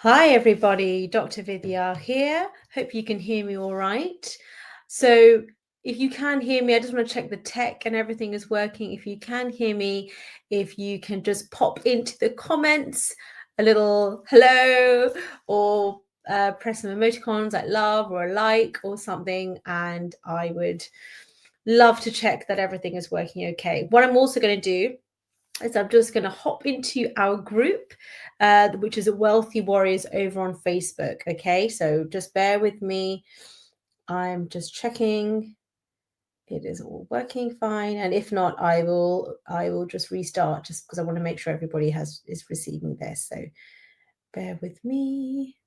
Hi, everybody. Dr. Vidya here. Hope you can hear me all right. So, if you can hear me, I just want to check the tech and everything is working. If you can hear me, if you can just pop into the comments a little hello or press some emoticons like love or a like or something, and I would love to check that everything is working okay. What I'm also going to do is I'm just going to hop into our group, which is a Wealthy Warriors over on Facebook. Okay, so just bear with me. I'm just checking it is all working fine, and if not, I will just restart just because I want to make sure everybody is receiving this. So bear with me.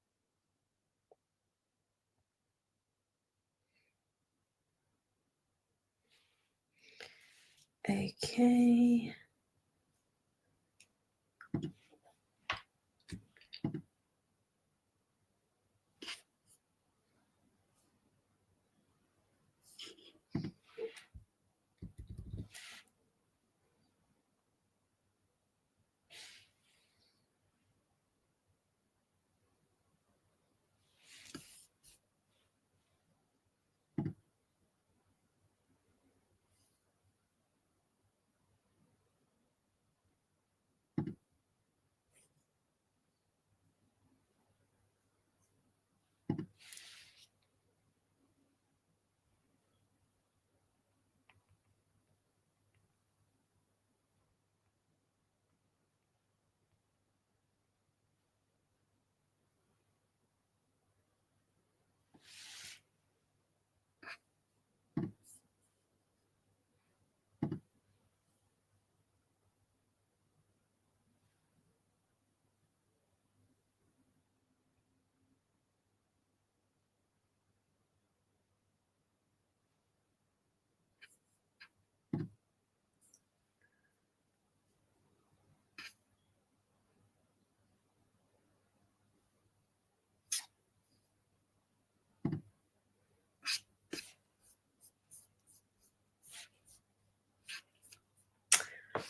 Okay.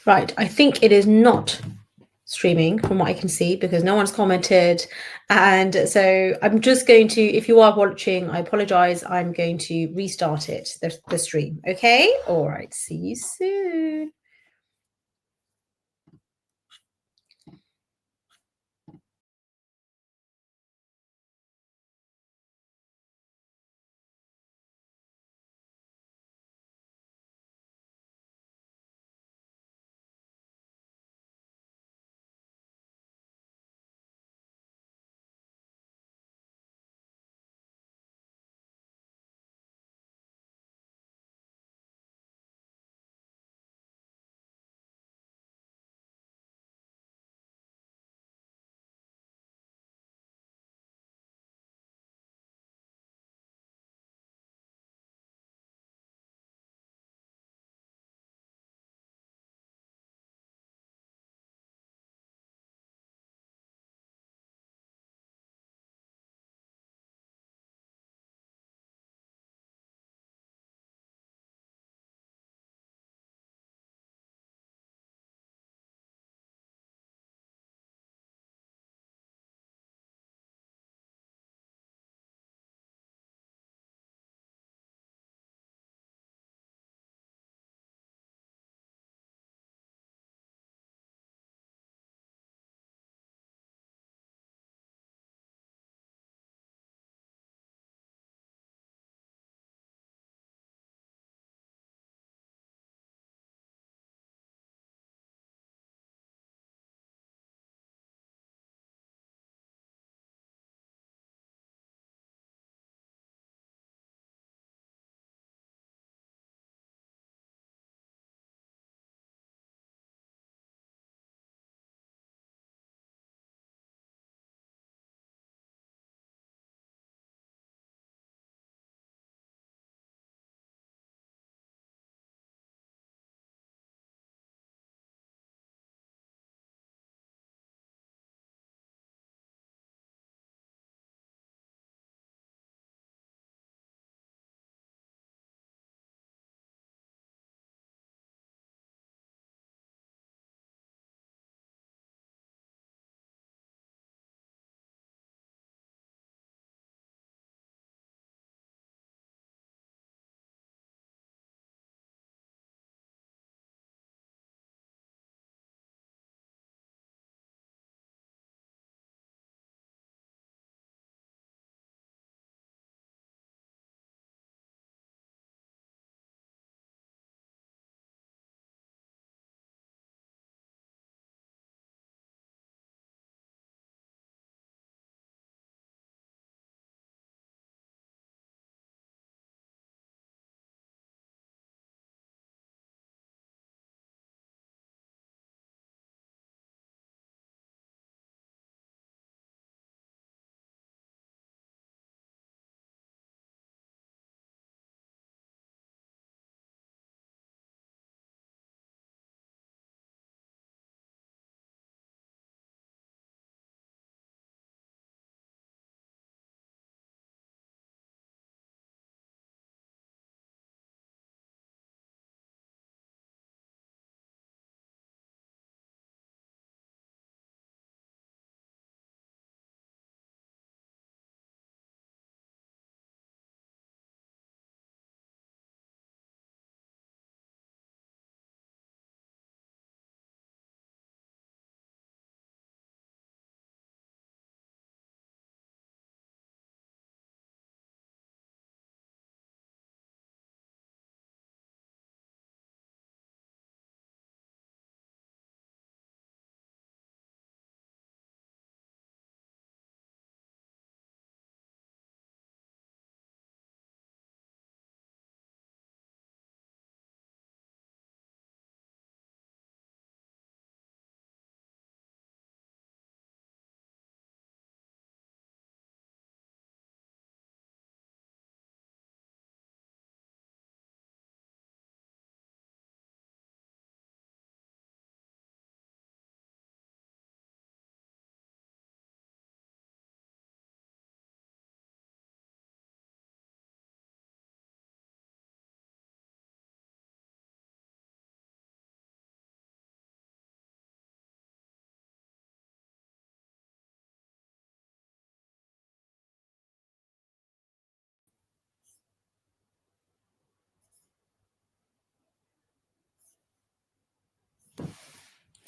Right, I think it is not streaming from what I can see because no one's commented. And so I'm just going to, if you are watching, I apologize. I'm going to restart it, the stream. Okay. All right. See you soon.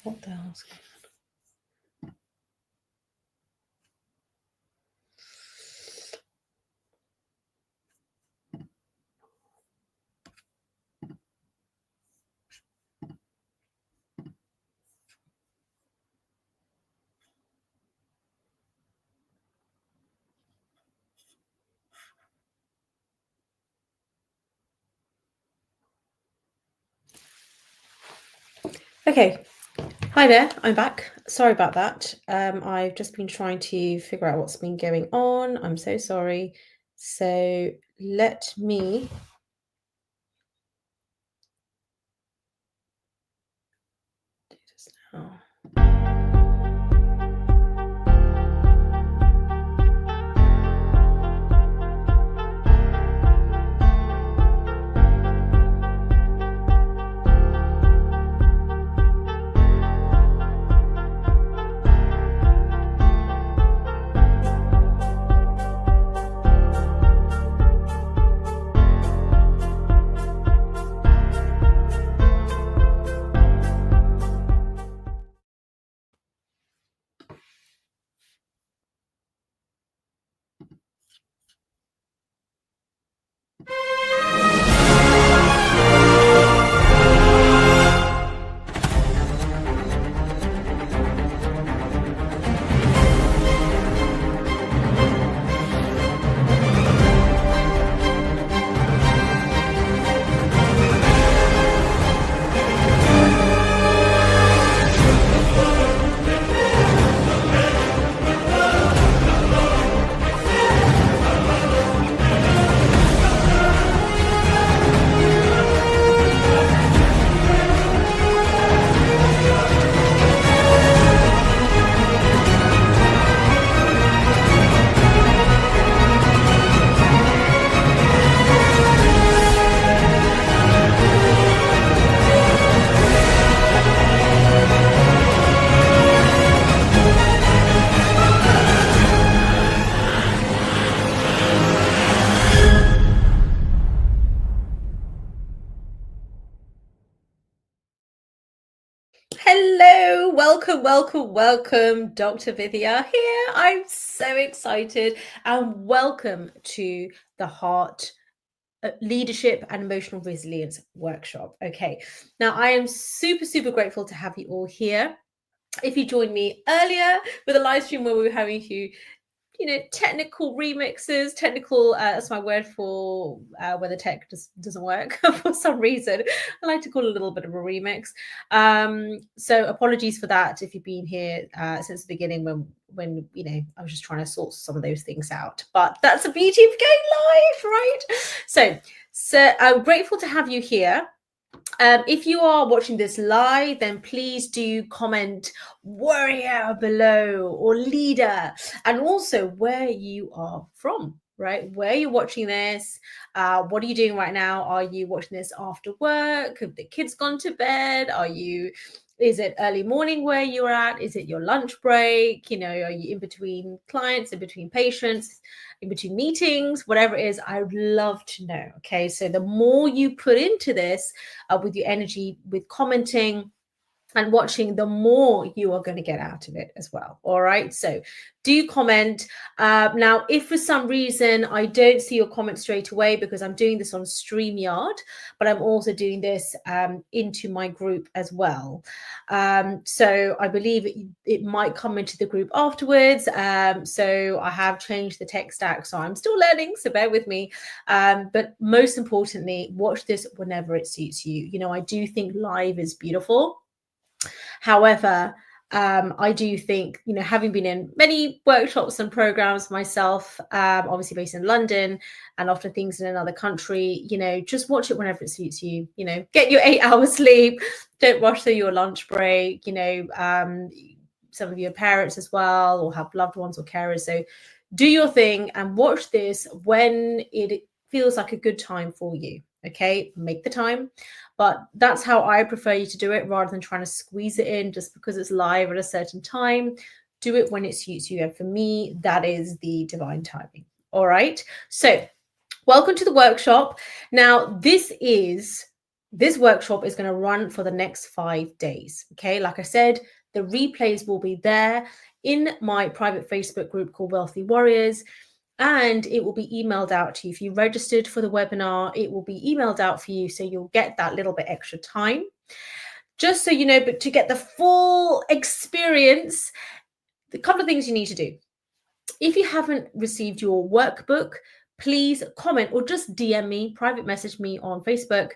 What the hell's going on? Okay. Hi there, I'm back. Sorry about that. I've just been trying to figure out what's been going on. I'm so sorry. So let me do this now. Hello, welcome. Dr. Vidya here. I'm so excited and welcome to the Heart Leadership and Emotional Resilience Workshop. Okay, now I am super grateful to have you all here. If you joined me earlier with a live stream where we were having technical remixes, that's my word for when the tech just doesn't work for some reason. I like to call it a little bit of a remix. So apologies for that if you've been here since the beginning when I was just trying to sort some of those things out. But that's the beauty of going live, right? So I'm grateful to have you here. If you are watching this live, then please do comment warrior below or leader, and also where you are from, right? Where you're watching this, what are you doing right now? Are you watching this after work? Have the kids gone to bed? Is it early morning where you're at? Is it your lunch break? Are you in between clients, in between patients, in between meetings, whatever it is? I would love to know. Okay, so the more you put into this with your energy, with commenting and watching, the more you are going to get out of it as well. All right, so do comment. Now, if for some reason I don't see your comment straight away, because I'm doing this on StreamYard, but I'm also doing this into my group as well. So I believe it might come into the group afterwards. So I have changed the tech stack, so I'm still learning, so bear with me. But most importantly, watch this whenever it suits you. I do think live is beautiful. However, I do think, having been in many workshops and programs myself, obviously based in London and often things in another country, just watch it whenever it suits you. Get your 8 hours sleep. Don't rush through your lunch break. Some of your parents as well, or have loved ones or carers. So do your thing and watch this when it feels like a good time for you. Okay, make the time. But that's how I prefer you to do it, rather than trying to squeeze it in just because it's live at a certain time. Do it when it suits you. And for me, that is the divine timing. All right. So welcome to the workshop. Now, this is this workshop is going to run for the next 5 days. Okay, like I said, the replays will be there in my private Facebook group called Wealthy Warriors, and it will be emailed out to you. If you registered for the webinar, it will be emailed out for you, so you'll get that little bit extra time. Just so you know, but to get the full experience, a couple of things you need to do. If you haven't received your workbook, please comment or just DM me, private message me on Facebook.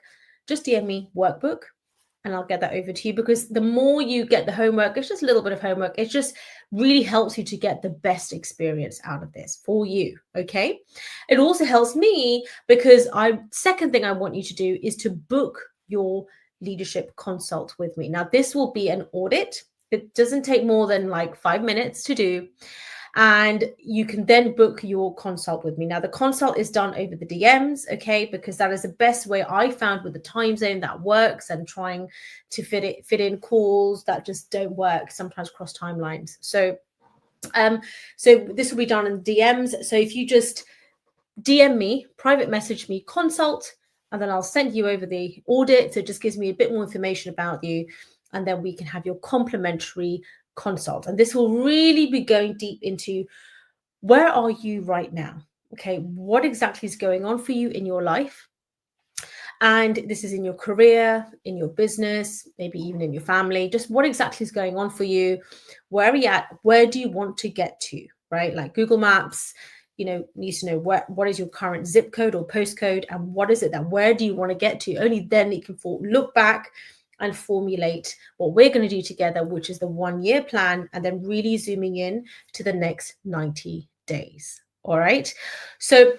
Just DM me workbook and I'll get that over to you, because the more you get the homework, it's just a little bit of homework. It just really helps you to get the best experience out of this for you. Okay. It also helps me because second thing I want you to do is to book your leadership consult with me. Now, this will be an audit. It doesn't take more than like 5 minutes to do. And you can then book your consult with me. Now, the consult is done over the DMs, okay, because that is the best way I found with the time zone that works, and trying to fit in calls that just don't work, sometimes cross timelines. So this will be done in DMs. So if you just DM me, private message me, consult, and then I'll send you over the audit. So it just gives me a bit more information about you, and then we can have your complimentary consult. And this will really be going deep into, where are you right now? Okay, what exactly is going on for you in your life? And this is in your career, in your business, maybe even in your family. Just what exactly is going on for you? Where are you at? Where do you want to get to? Right? Like Google Maps, needs to know what is your current zip code or postcode, and what is it where do you want to get to? Only then it can look back and formulate what we're going to do together, which is the 1-year plan, and then really zooming in to the next 90 days. All right. So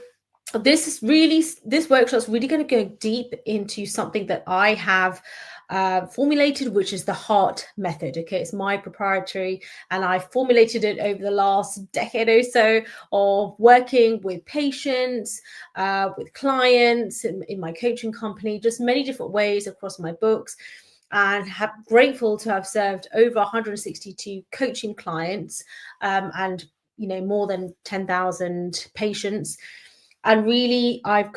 this workshop is really going to go deep into something that I have formulated, which is the HEART method. Okay, it's my proprietary, and I formulated it over the last decade or so of working with patients, with clients in my coaching company, just many different ways across my books. And grateful to have served over 162 coaching clients, and more than 10,000 patients. And really, I've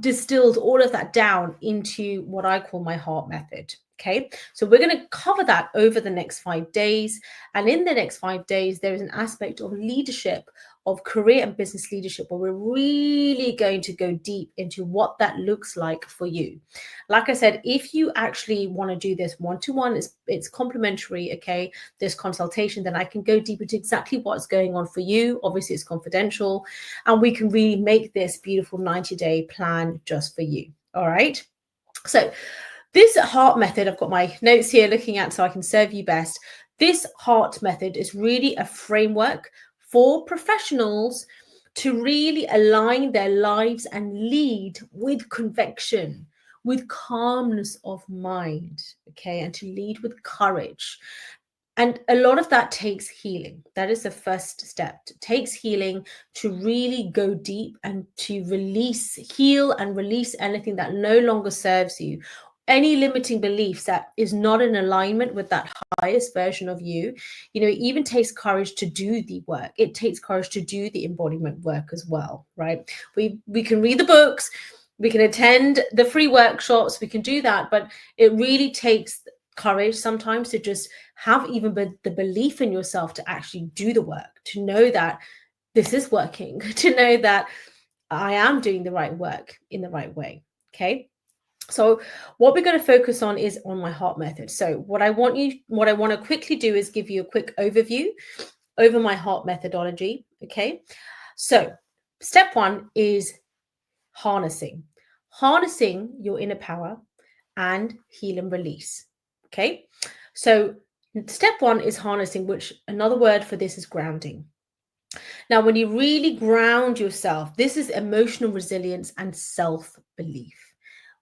distilled all of that down into what I call my HEART method. Okay, so we're going to cover that over the next 5 days. And in the next 5 days, there is an aspect of leadership, of career and business leadership, where we're really going to go deep into what that looks like for you. Like I said, if you actually want to do this one-to-one, it's complimentary, okay, this consultation, then I can go deep into exactly what's going on for you. Obviously, it's confidential, and we can really make this beautiful 90-day plan just for you. All right. So this HEART method, I've got my notes here looking at so I can serve you best. This HEART method is really a framework for professionals to really align their lives and lead with conviction, with calmness of mind, okay, and to lead with courage. And a lot of that takes healing. That is the first step. It takes healing to really go deep and to heal and release anything that no longer serves you. Any limiting beliefs that is not in alignment with that highest version of you. It even takes courage to do the work. It takes courage to do the embodiment work as well, right? We can read the books, we can attend the free workshops, we can do that, but it really takes courage sometimes to just have even the belief in yourself to actually do the work, to know that this is working, to know that I am doing the right work in the right way. Okay. So what we're going to focus on is on my HEART method. So what I want to quickly do is give you a quick overview over my HEART methodology. Okay. So step 1 is harnessing your inner power and heal and release. Okay. So step 1 is harnessing, which another word for this is grounding. Now, when you really ground yourself, this is emotional resilience and self-belief.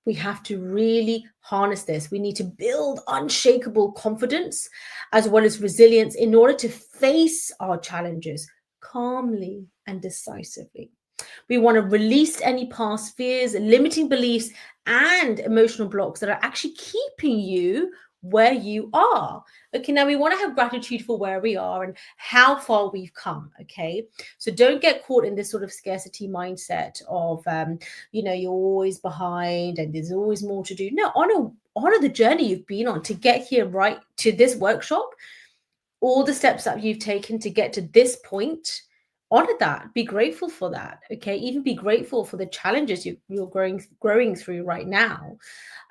We have to really harness this. We need to build unshakable confidence as well as resilience in order to face our challenges calmly and decisively. We want to release any past fears, limiting beliefs, and emotional blocks that are actually keeping you where you are. Okay, now we want to have gratitude for where we are and how far we've come. Okay, so don't get caught in this sort of scarcity mindset of, you're always behind and there's always more to do. No, honor the journey you've been on to get here, right to this workshop, all the steps that you've taken to get to this point. Honor that, be grateful for that. Okay, even be grateful for the challenges you're growing through right now.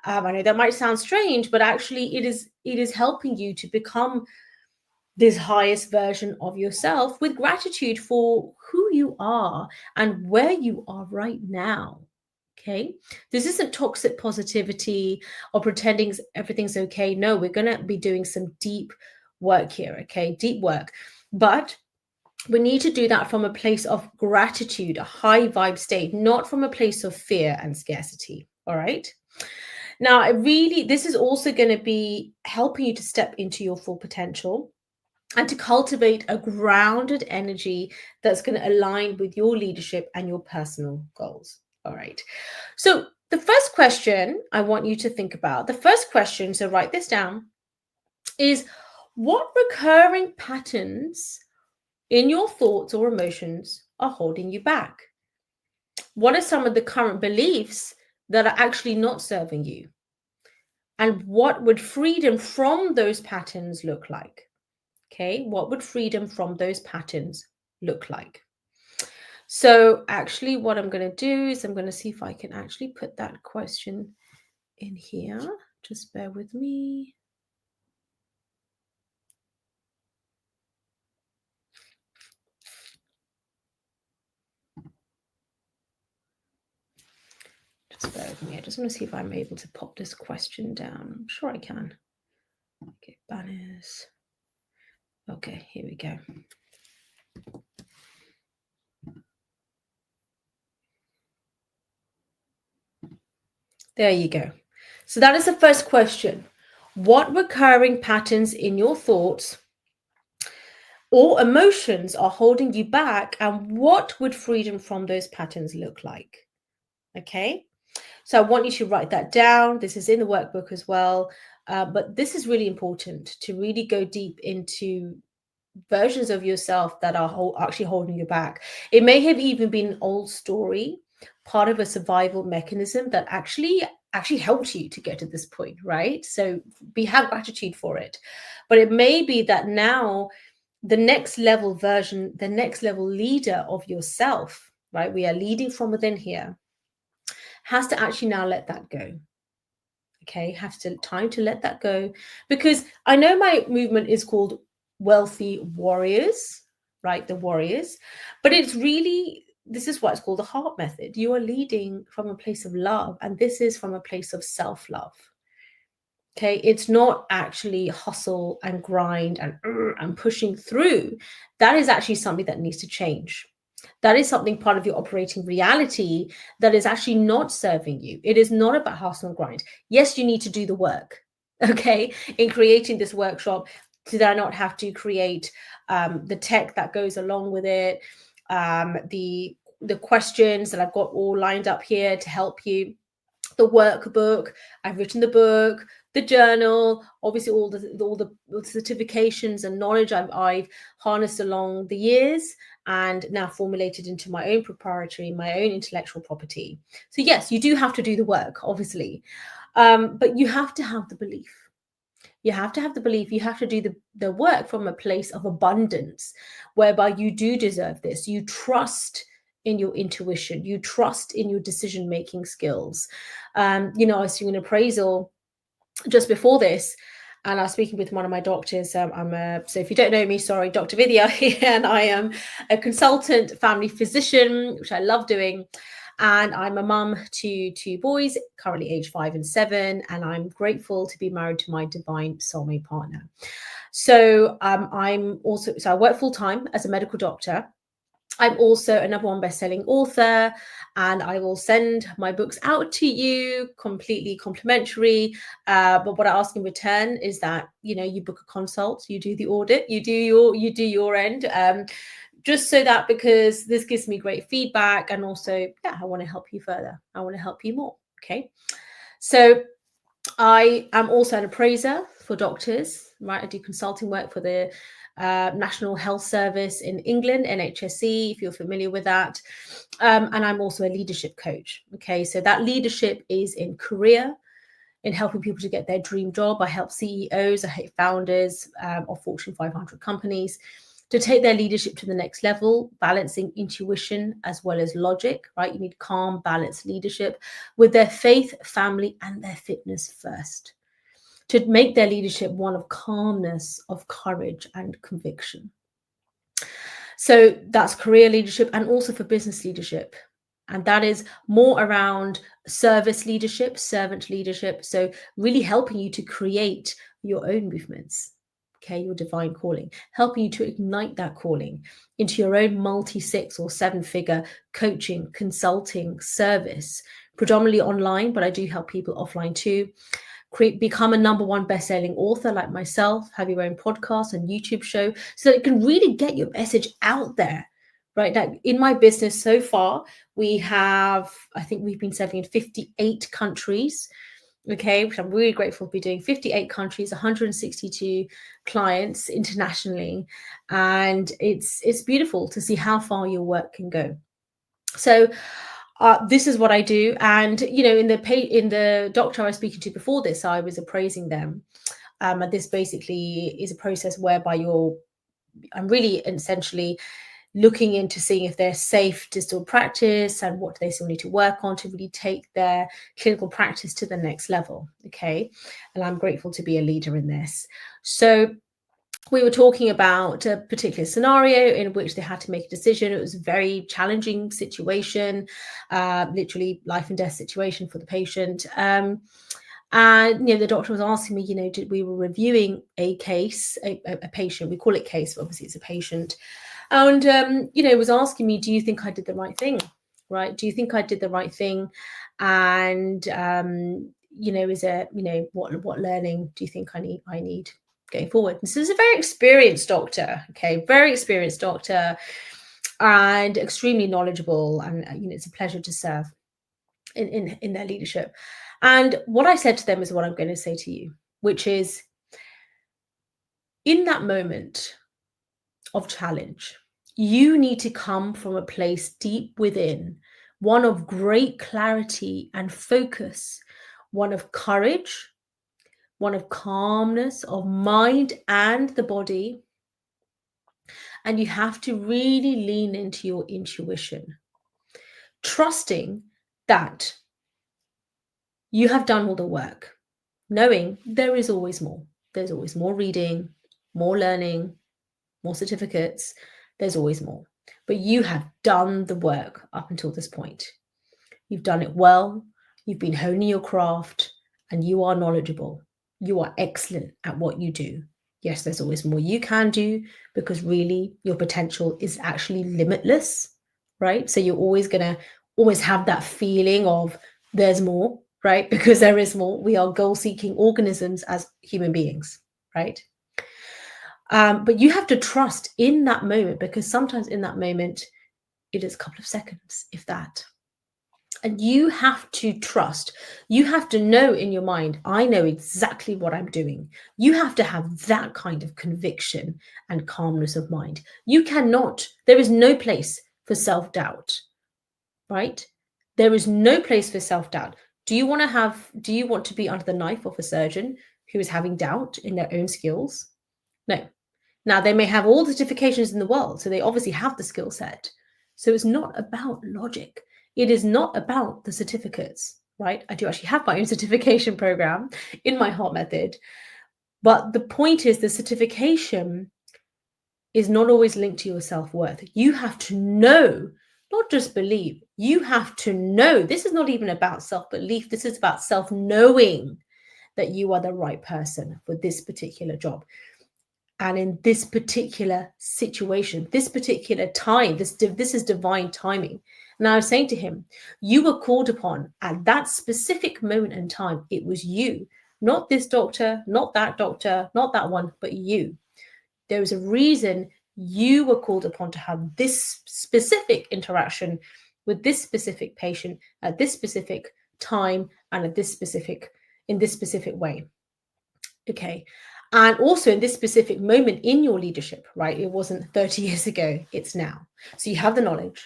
I know that might sound strange, but actually it is helping you to become this highest version of yourself with gratitude for who you are and where you are right now. Okay, this isn't toxic positivity or pretending everything's okay. No, we're going to be doing some deep work here. Okay, deep work, but we need to do that from a place of gratitude, a high vibe state, not from a place of fear and scarcity. All right. Now, this is also going to be helping you to step into your full potential and to cultivate a grounded energy that's going to align with your leadership and your personal goals. All right. So the first question I want you to think about, so write this down, is what recurring patterns in your thoughts or emotions are holding you back? What are some of the current beliefs that are actually not serving you? And what would freedom from those patterns look like? Okay, what would freedom from those patterns look like? So actually what I'm going to do is I'm going to see if I can actually put that question in here. Just bear with me. Just bear with me. I just want to see if I'm able to pop this question down. I'm sure I can. Okay, banners. Okay, here we go. There you go. So that is the first question. What recurring patterns in your thoughts or emotions are holding you back, and what would freedom from those patterns look like? Okay, so I want you to write that down. This is in the workbook as well, but this is really important to really go deep into versions of yourself that are actually holding you back. It may have even been an old story, part of a survival mechanism that actually helped you to get to this point, right? So have gratitude for it. But it may be that now the next level version, the next level leader of yourself, right? We are leading from within here, has to actually now let that go. Okay, has to time to let that go, because I know my movement is called Wealthy Warriors, right? The warriors, but this is why it's called the heart method. You are leading from a place of love, and this is from a place of self-love. Okay, it's not actually hustle and grind and pushing through. That is actually something that needs to change. That is something part of your operating reality that is actually not serving you. It is not about hustle and grind. Yes, you need to do the work, okay, in creating this workshop. Did I not have to create the tech that goes along with it, the questions that I've got all lined up here to help you, the workbook, I've written the book, the journal, obviously all the certifications and knowledge I've harnessed along the years and now formulated into my own proprietary, my own intellectual property. So yes, you do have to do the work, obviously, but you have to have the belief. You have to have the belief. You have to do the work from a place of abundance, whereby you do deserve this. You trust in your intuition. You trust in your decision-making skills. I was doing an appraisal just before this, and I was speaking with one of my doctors. So if you don't know me, sorry, Dr. Vidya here, and I am a consultant family physician, which I love doing. And I'm a mum to two boys, currently age 5 and 7, and I'm grateful to be married to my divine soulmate partner. So I work full time as a medical doctor. I'm also a #1 best-selling author, and I will send my books out to you completely complimentary. But what I ask in return is that you book a consult, you do the audit, you do your end, just so that, because this gives me great feedback, and also I want to help you further. I want to help you more. Okay, so I am also an appraiser for doctors, right? I do consulting work for the National Health Service in England, NHSE, if you're familiar with that. And I'm also a leadership coach. Okay, so that leadership is in career, in helping people to get their dream job. I help CEOs, I help founders of Fortune 500 companies to take their leadership to the next level, balancing intuition as well as logic, right? You need calm, balanced leadership with their faith, family, and their fitness first, to make their leadership one of calmness, of courage, and conviction. So that's career leadership, and also for business leadership. And that is more around service leadership, servant leadership. So really helping you to create your own movements, okay, your divine calling, helping you to ignite that calling into your own multi-6 or 7-figure coaching, consulting, service, predominantly online, but I do help people offline too. Become a #1 best-selling author like myself, have your own podcast and YouTube show, so that you can really get your message out there, right? Now, in my business so far, I think we've been serving in 58 countries, okay, which I'm really grateful to be doing. 58 countries, 162 clients internationally, and it's beautiful to see how far your work can go. So this is what I do. And, in the doctor I was speaking to before this, I was appraising them. And this basically is a process whereby I'm really essentially looking into seeing if they're safe to still practice and what they still need to work on to really take their clinical practice to the next level. Okay. And I'm grateful to be a leader in this. So we were talking about a particular scenario in which they had to make a decision. It was a very challenging situation, literally life and death situation for the patient. And the doctor was asking me, we were reviewing a case, a patient. We call it case, but obviously it's a patient. And was asking me, do you think I did the right thing? Right? Do you think I did the right thing? And is there, what learning do you think I need going forward? This is a very experienced doctor, okay, very experienced doctor, and extremely knowledgeable, and it's a pleasure to serve in their leadership. And what I said to them is what I'm going to say to you, which is, in that moment of challenge, you need to come from a place deep within, one of great clarity and focus, one of courage, one of calmness of mind and the body. And you have to really lean into your intuition, trusting that you have done all the work, knowing there is always more. There's always more reading, more learning, more certificates. There's always more. But you have done the work up until this point. You've done it well. You've been honing your craft, and you are knowledgeable. You are excellent at what you do. Yes, there's always more you can do, because really your potential is actually limitless, right? So you're always going to have that feeling of there's more, right? Because there is more. We are goal-seeking organisms as human beings, right? But you have to trust in that moment, because sometimes in that moment, it is a couple of seconds, if that. And you have to trust. You have to know in your mind, I know exactly what I'm doing. You have to have that kind of conviction and calmness of mind. You cannot, there is no place for self-doubt, right? There is no place for self-doubt. Do you want to be under the knife of a surgeon who is having doubt in their own skills? No. Now, they may have all the certifications in the world, so they obviously have the skill set. So it's not about logic. It is not about the certificates, right? I do actually have my own certification program in my Heart Method. But the point is, the certification is not always linked to your self-worth. You have to know, not just believe. You have to know. This is not even about self-belief. This is about self-knowing that you are the right person for this particular job. And in this particular situation, this particular time, this is divine timing. And I was saying to him, you were called upon at that specific moment in time. It was you, not this doctor, not that doctor, not that one, but you. There was a reason you were called upon to have this specific interaction with this specific patient at this specific time and at this specific in this specific way. Okay. And also in this specific moment in your leadership, right? It wasn't 30 years ago, it's now. So you have the knowledge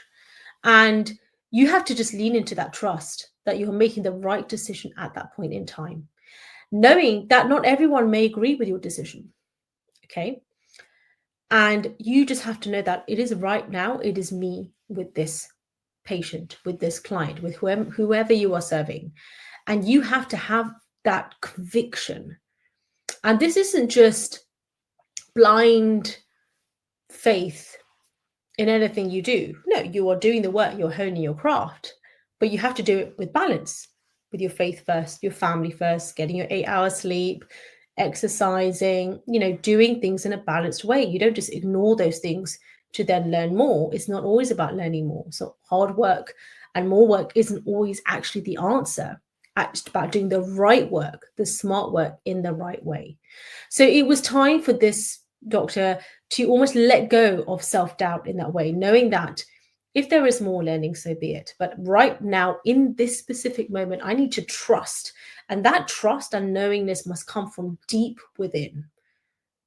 and you have to just lean into that trust that you're making the right decision at that point in time, knowing that not everyone may agree with your decision. Okay. And you just have to know that it is right now, it is me with this patient, with this client, with whoever you are serving. And you have to have that conviction. And this isn't just blind faith in anything you do. No, you are doing the work, you're honing your craft, but you have to do it with balance, with your faith first, your family first, getting your 8 hours sleep, exercising, doing things in a balanced way. You don't just ignore those things to then learn more. It's not always about learning more. So hard work and more work isn't always actually the answer. It's about doing the right work, the smart work in the right way. So it was time for this doctor to almost let go of self-doubt in that way, knowing that if there is more learning, so be it. But right now, in this specific moment, I need to trust. And that trust and knowingness must come from deep within.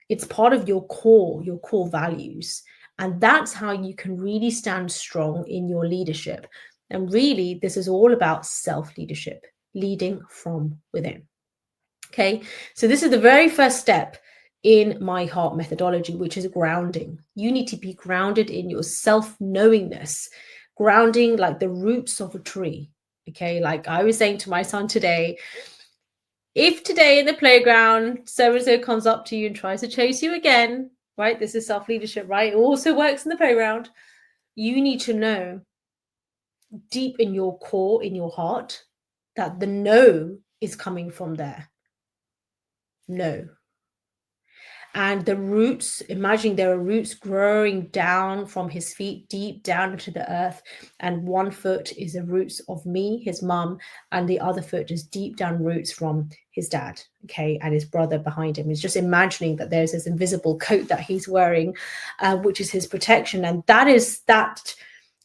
It's part of your core values. And that's how you can really stand strong in your leadership. And really, this is all about self-leadership, leading from within. Okay, so this is the very first step in my heart methodology, which is grounding. You need to be grounded in your self-knowingness, grounding like the roots of a tree. Okay, like I was saying to my son today, if today in the playground, so-and-so comes up to you and tries to chase you again, right? This is self-leadership, right? It also works in the playground. You need to know deep in your core, in your heart, that the no is coming from there. No. And the roots, imagine there are roots growing down from his feet, deep down into the earth. And one foot is the roots of me, his mum, and the other foot is deep down roots from his dad, okay, and his brother behind him. He's just imagining that there's this invisible coat that he's wearing, which is his protection. And that is that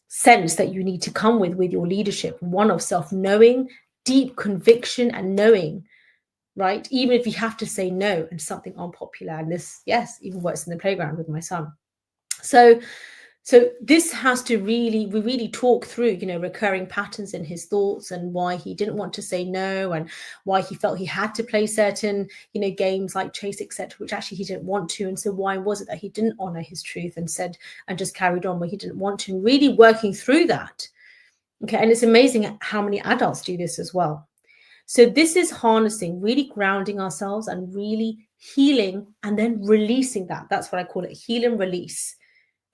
sense that you need to come with your leadership, one of self-knowing, deep conviction and knowing, right? Even if you have to say no and something unpopular. And this, yes, even works in the playground with my son. So this has to we really talk through, recurring patterns in his thoughts and why he didn't want to say no and why he felt he had to play certain, games like chase, etc., which actually he didn't want to. And so why was it that he didn't honor his truth and said, and just carried on where he didn't want to, and really working through that. Okay. And it's amazing how many adults do this as well. So this is harnessing, really grounding ourselves and really healing and then releasing that. That's what I call it, heal and release.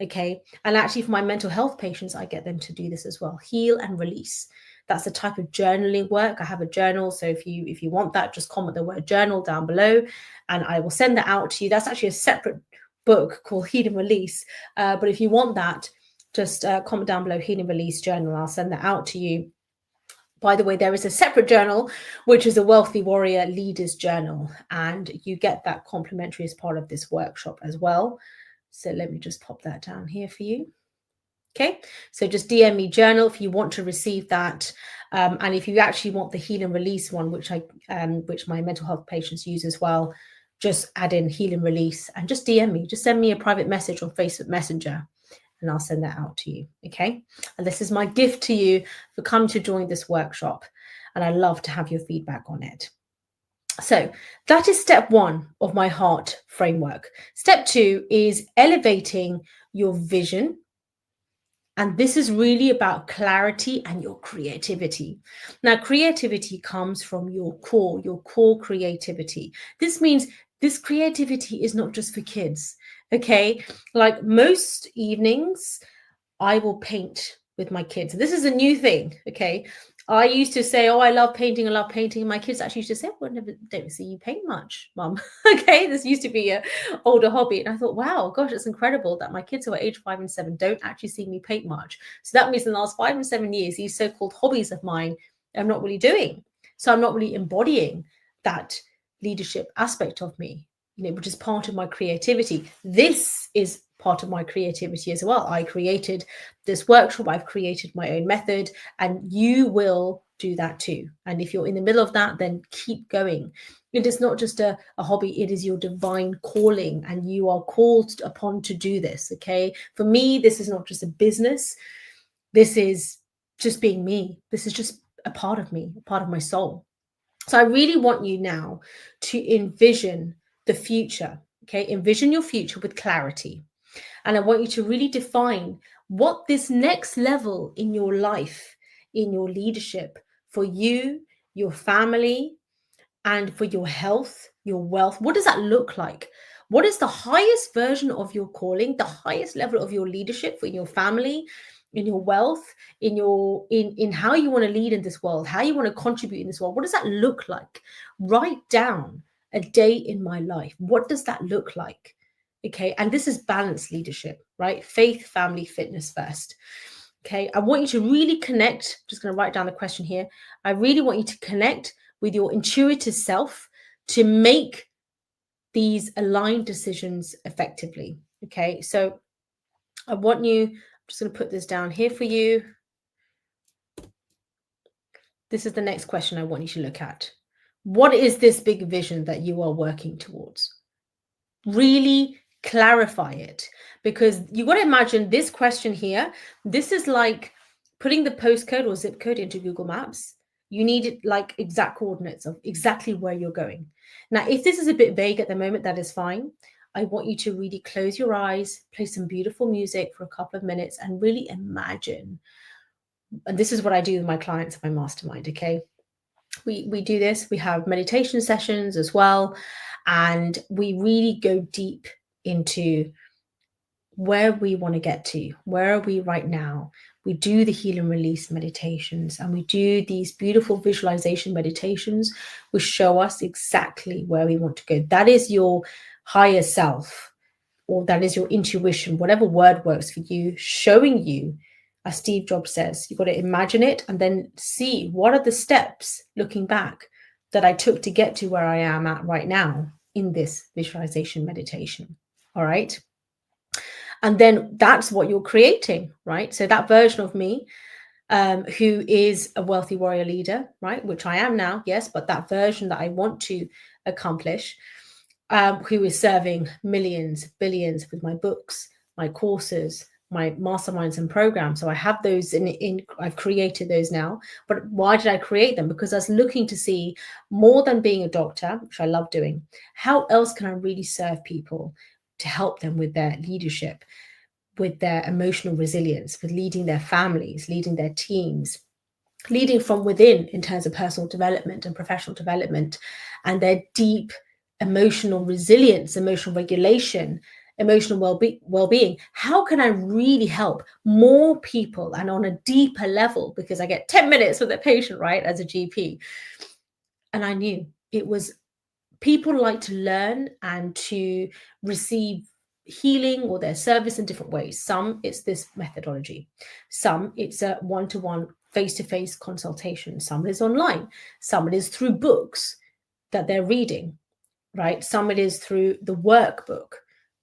Okay. And actually for my mental health patients, I get them to do this as well. Heal and release. That's the type of journaling work. I have a journal. So if you want that, just comment the word journal down below and I will send that out to you. That's actually a separate book called Heal and Release. But if you want that, just comment down below, Heal and Release journal. I'll send that out to you. By the way, there is a separate journal, which is a Wealthy Warrior Leaders Journal, and you get that complimentary as part of this workshop as well. So let me just pop that down here for you. Okay, so just DM me journal if you want to receive that. And if you actually want the Heal and Release one, which my mental health patients use as well, just add in Heal and Release and just DM me. Just send me a private message on Facebook Messenger. And I'll send that out to you, okay? And this is my gift to you for coming to join this workshop. And I love to have your feedback on it. So that is step 1 of my heart framework. Step 2 is elevating your vision. And this is really about clarity and your creativity. Now, creativity comes from your core creativity. This means this creativity is not just for kids. Okay, like most evenings, I will paint with my kids. This is a new thing. Okay, I used to say, oh, I love painting. And my kids actually used to say, well, I never don't see you paint much, Mum. Okay, this used to be an older hobby. And I thought, wow, gosh, it's incredible that my kids who are age 5 and 7 don't actually see me paint much. So that means in the last 5 and 7 years, these so-called hobbies of mine, I'm not really doing. So I'm not really embodying that leadership aspect of me, which is part of my creativity. This is part of my creativity as well. I created this workshop. I've created my own method, and you will do that too. And if you're in the middle of that, then keep going. It is not just a hobby, it is your divine calling, and you are called upon to do this. Okay. For me, this is not just a business. This is just being me. This is just a part of me, a part of my soul. So I really want you now to envision the future. Okay. Envision your future with clarity. And I want you to really define what this next level in your life, in your leadership, for you, your family, and for your health, your wealth, what does that look like? What is the highest version of your calling, the highest level of your leadership in your family, in your wealth, in how you want to lead in this world, how you want to contribute in this world? What does that look like? Write down a day in my life. What does that look like? Okay. And this is balanced leadership, right? Faith, family, fitness first. Okay. I want you to really connect. I'm just going to write down the question here. I really want you to connect with your intuitive self to make these aligned decisions effectively. Okay. So I want you, I'm just going to put this down here for you. This is the next question I want you to look at. What is this big vision that you are working towards? Really clarify it, because you got to imagine this question here. This is like putting the postcode or zip code into Google Maps. You need like exact coordinates of exactly where you're going. Now, if this is a bit vague at the moment, that is fine. I want you to really close your eyes, play some beautiful music for a couple of minutes, and really imagine. And this is what I do with my clients in my mastermind. Okay. We do this. We have meditation sessions as well. And we really go deep into where we want to get to. Where are we right now? We do the heal and release meditations, and we do these beautiful visualization meditations, which show us exactly where we want to go. That is your higher self, or that is your intuition, whatever word works for you, showing you, as Steve Jobs says, you've got to imagine it and then see what are the steps, looking back, that I took to get to where I am at right now in this visualization meditation. All right. And then that's what you're creating, right? So that version of me, who is a wealthy warrior leader, right? Which I am now, yes, but that version that I want to accomplish, who is serving millions, billions with my books, my courses, my masterminds and programs. So I have those I've created those now. But why did I create them? Because I was looking to see, more than being a doctor, which I love doing, how else can I really serve people to help them with their leadership, with their emotional resilience, with leading their families, leading their teams, leading from within in terms of personal development and professional development, and their deep emotional resilience, emotional regulation, emotional well-being. How can I really help more people and on a deeper level? Because I get 10 minutes with a patient, right, as a GP. And I knew it was, people like to learn and to receive healing or their service in different ways. Some it's this methodology, some it's a one-to-one face-to-face consultation, some is online, some it is through books that they're reading, right? Some it is through the workbook,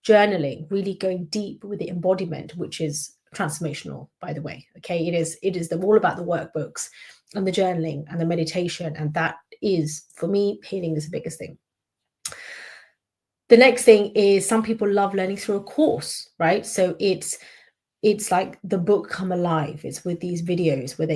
journaling, really going deep with the embodiment, which is transformational, by the way. Okay, it is all about the workbooks and the journaling and the meditation, and that is, for me, healing is the biggest thing. The next thing is, some people love learning through a course, right? So it's like the book come alive. It's with these videos where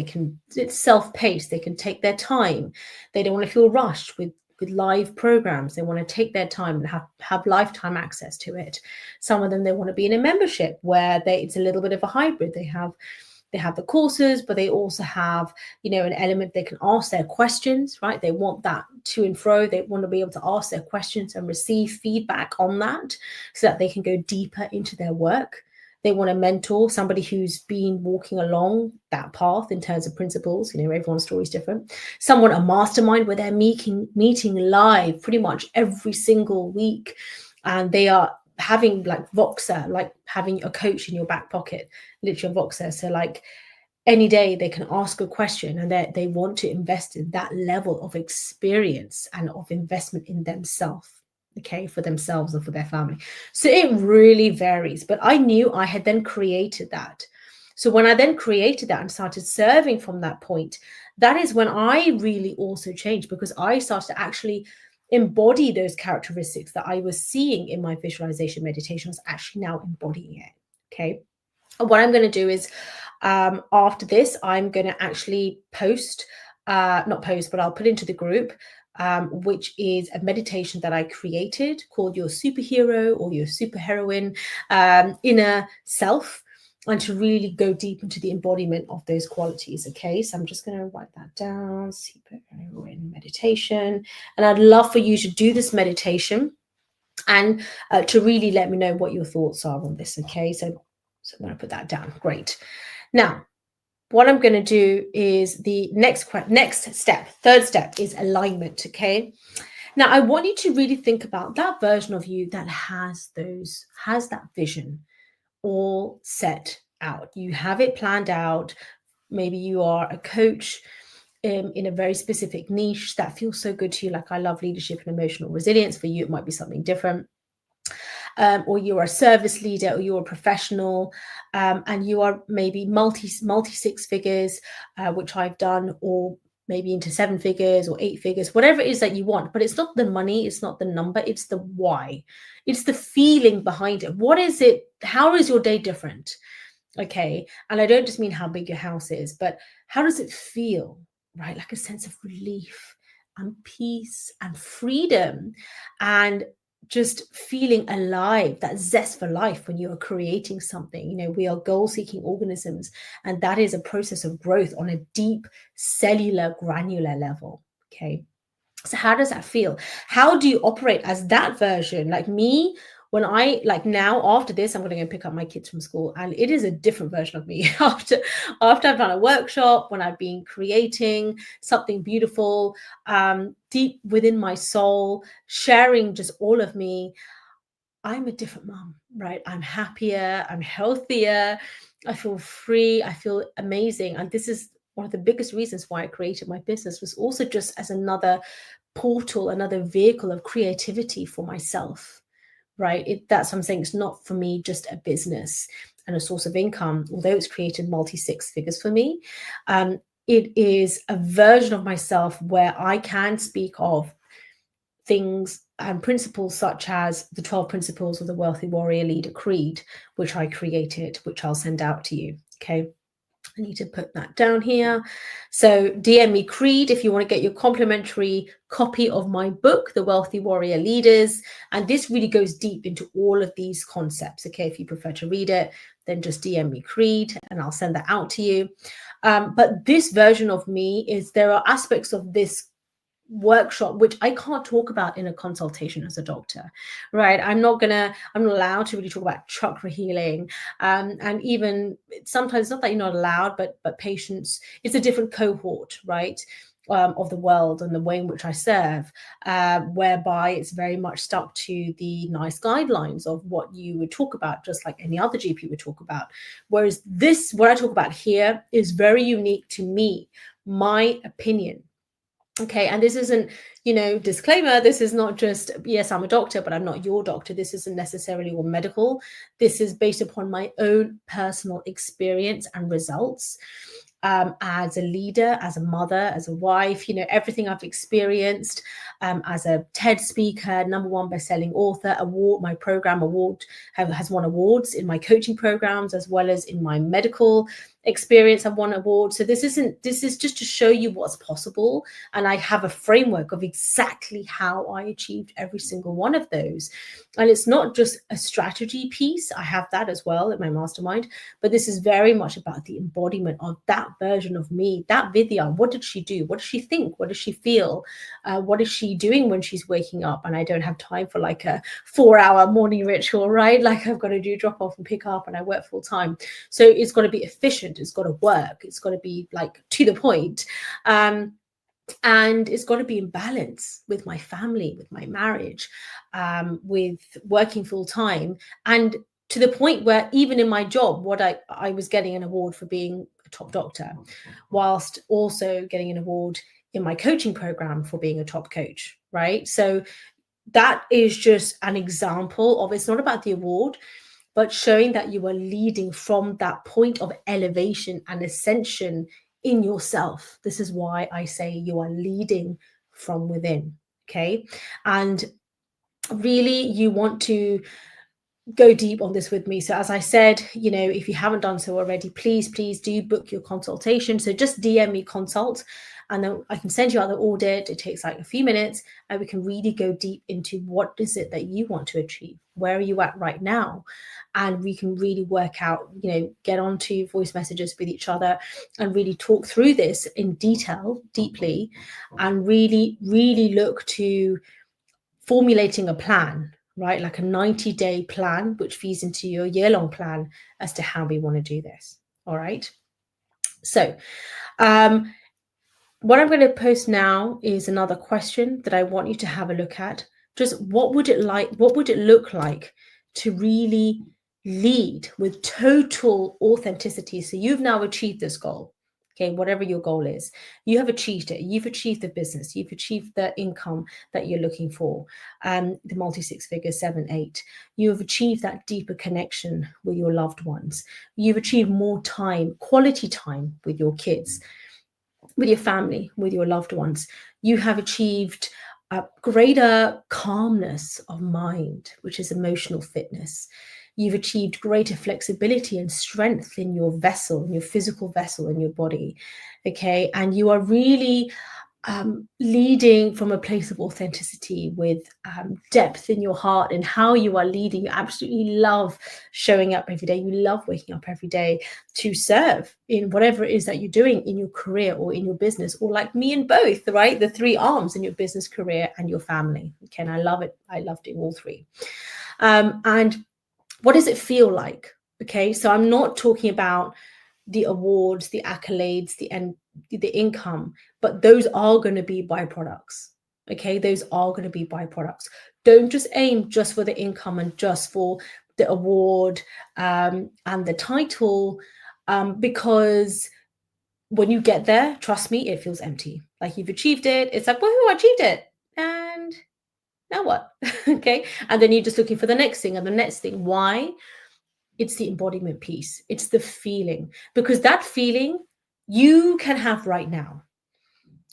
it's self-paced, they can take their time. They don't want to feel rushed with live programs. They want to take their time and have lifetime access to it. Some of them, they want to be in a membership where it's a little bit of a hybrid. They have the courses, but they also have, an element they can ask their questions, right? They want that to and fro. They want to be able to ask their questions and receive feedback on that so that they can go deeper into their work. They want a mentor, somebody who's been walking along that path in terms of principles. Everyone's story is different. Some want a mastermind where they're meeting live pretty much every single week. And they are having like Voxer, like having a coach in your back pocket, literally a Voxer. So like any day they can ask a question, and they want to invest in that level of experience and of investment in themselves. Okay, for themselves or for their family. So it really varies, but I knew I had then created that. So when I then created that and started serving from that point, that is when I really also changed, because I started to actually embody those characteristics that I was seeing in my visualization meditation. I was actually now embodying it. Okay. What I'm going to do is after this, I'm going to actually post, not post, but I'll put into the group, which is a meditation that I created called Your Superhero or Your Superheroine Inner Self, and to really go deep into the embodiment of those qualities. Okay, so I'm just going to write that down, superheroine meditation. And I'd love for you to do this meditation and to really let me know what your thoughts are on this. Okay, so I'm going to put that down. Great. Now, what I'm going to do is the next step, third step, is alignment. Okay. Now, I want you to really think about that version of you that has that vision all set out. You have it planned out. Maybe you are a coach in a very specific niche that feels so good to you. Like, I love leadership and emotional resilience. For you, it might be something different. Or you're a service leader, or you're a professional, and you are maybe multi six figures, which I've done, or maybe into 7 figures or 8 figures, whatever it is that you want. But it's not the money, it's not the number, it's the why. It's the feeling behind it. What is it? How is your day different? Okay. And I don't just mean how big your house is, but how does it feel, right? Like a sense of relief and peace and freedom, and just feeling alive, that zest for life when you are creating something. You know, we are goal-seeking organisms, and that is a process of growth on a deep cellular granular level. Okay. So how does that feel? How do you operate as that version? Like me, when I, like now, after this, I'm going to go pick up my kids from school, and it is a different version of me after I've done a workshop, when I've been creating something beautiful, deep within my soul, sharing just all of me. I'm a different mom, right? I'm happier, I'm healthier, I feel free, I feel amazing. And this is one of the biggest reasons why I created my business, was also just as another portal, another vehicle of creativity for myself, right? That's what I'm saying. It's not for me just a business and a source of income, although it's created multi 6 figures for me. It is a version of myself where I can speak of things and principles such as the 12 principles of the Wealthy Warrior Leader Creed, which I created, which I'll send out to you. Okay. I need to put that down here. So DM me Creed if you want to get your complimentary copy of my book, The Wealthy Warrior Leaders. And this really goes deep into all of these concepts. Okay, if you prefer to read it, then just DM me Creed and I'll send that out to you. But this version of me is, there are aspects of this workshop which I can't talk about in a consultation as a doctor, right? I'm not allowed to really talk about chakra healing, and even sometimes, not that you're not allowed, but patients, it's a different cohort, right? Of the world and the way in which I serve, whereby it's very much stuck to the nice guidelines of what you would talk about, just like any other GP would talk about. Whereas this, what I talk about here, is very unique to me, my opinion. Okay, and this isn't, disclaimer, this is not just, yes, I'm a doctor, but I'm not your doctor. This isn't necessarily all medical. This is based upon my own personal experience and results. As a leader, as a mother, as a wife, everything I've experienced, as a TED speaker, #1 best-selling author, my program award has won awards in my coaching programs, as well as in my medical experience. I've won awards. So this is just to show you what's possible. And I have a framework of exactly how I achieved every single one of those. And it's not just a strategy piece. I have that as well in my mastermind, but this is very much about the embodiment of that version of me, that Vidya. What did she do? What does she think? What does she feel? What is she doing when she's waking up? And I don't have time for like a 4-hour morning ritual, right? Like, I've got to do drop off and pick up, and I work full time. So it's got to be efficient. It's got to work. It's got to be like to the point. And it's got to be in balance with my family, with my marriage, with working full time. And to the point where even in my job, I was getting an award for being a top doctor, whilst also getting an award in my coaching program for being a top coach, right? So that is just an example of, it's not about the award, but showing that you are leading from that point of elevation and ascension in yourself. This is why I say you are leading from within. Okay. And really, you want to go deep on this with me. So as I said, if you haven't done so already, please do book your consultation. So just DM me consult, and then I can send you out the audit. It takes like a few minutes, and we can really go deep into what is it that you want to achieve? Where are you at right now? And we can really work out, get onto voice messages with each other and really talk through this in detail, deeply, and really, really look to formulating a plan, right? Like a 90-day plan, which feeds into your year-long plan as to how we want to do this. All right. So what I'm going to post now is another question that I want you to have a look at. Just what would it look like to really lead with total authenticity? So you've now achieved this goal. Okay, whatever your goal is, you have achieved it. You've achieved the business. You've achieved the income that you're looking for, the multi-six figures, 7, 8. You have achieved that deeper connection with your loved ones. You've achieved more time, quality time with your kids, with your family, with your loved ones. You have achieved a greater calmness of mind, which is emotional fitness. You've achieved greater flexibility and strength in your vessel, in your physical vessel, in your body. Okay. And you are really leading from a place of authenticity, with depth in your heart and how you are leading. You absolutely love showing up every day. You love waking up every day to serve in whatever it is that you're doing in your career or in your business, or like me in both, right? The 3 arms in your business, career, and your family. Okay. And I love it. I love doing all 3. And what does it feel like? Okay. So I'm not talking about the awards, the accolades, the income, but those are going to be byproducts. Okay, those are going to be byproducts. Don't just aim just for the income and just for the award and the title, because when you get there, trust me, it feels empty. Like you've achieved it. It's like, woohoo, I achieved it. And now what? Okay, and then you're just looking for the next thing and the next thing. Why? It's the embodiment piece. It's the feeling, because that feeling you can have right now.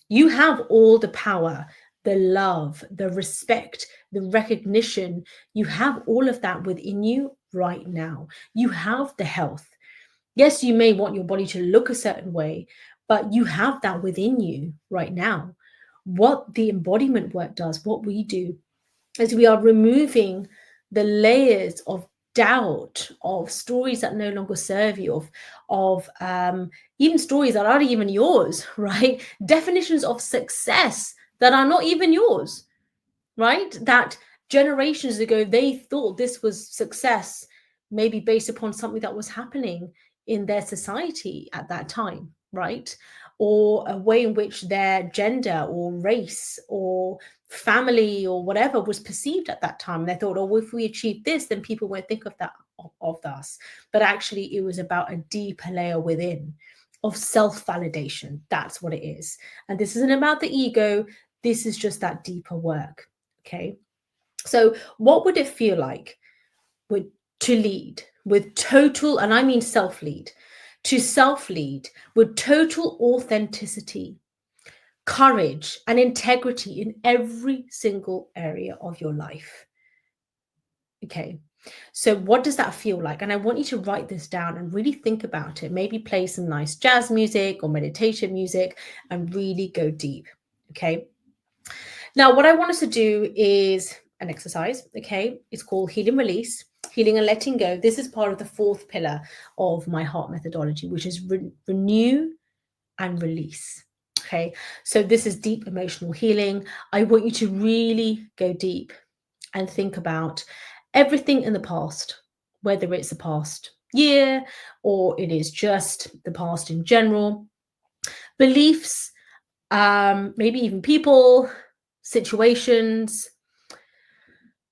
You have all the power, the love, the respect, the recognition. You have all of that within you right now. You have the health. Yes, you may want your body to look a certain way, but you have that within you right now. What the embodiment work does, what we do, is we are removing the layers of doubt, of stories that no longer serve you, of even stories that aren't even yours, right? Definitions of success that are not even yours, right? That generations ago, they thought this was success, maybe based upon something that was happening in their society at that time, right? Or a way in which their gender or race or family or whatever was perceived at that time. They thought, oh, if we achieve this, then people won't think of that of us. But actually, it was about a deeper layer within of self-validation. That's what it is. And this isn't about the ego. This is just that deeper work. Okay. So what would it feel like to lead with total, and I mean self-lead, to self-lead with total authenticity, courage, and integrity in every single area of your life? Okay. So what does that feel like? And I want you to write this down and really think about it. Maybe play some nice jazz music or meditation music and really go deep. Okay. Now, what I want us to do is an exercise. Okay. It's called Heal and Release, Healing and Letting Go. This is part of the 4th pillar of my heart methodology, which is renew and release. Okay. So this is deep emotional healing. I want you to really go deep and think about everything in the past, whether it's the past year or it is just the past in general, beliefs, maybe even people, situations,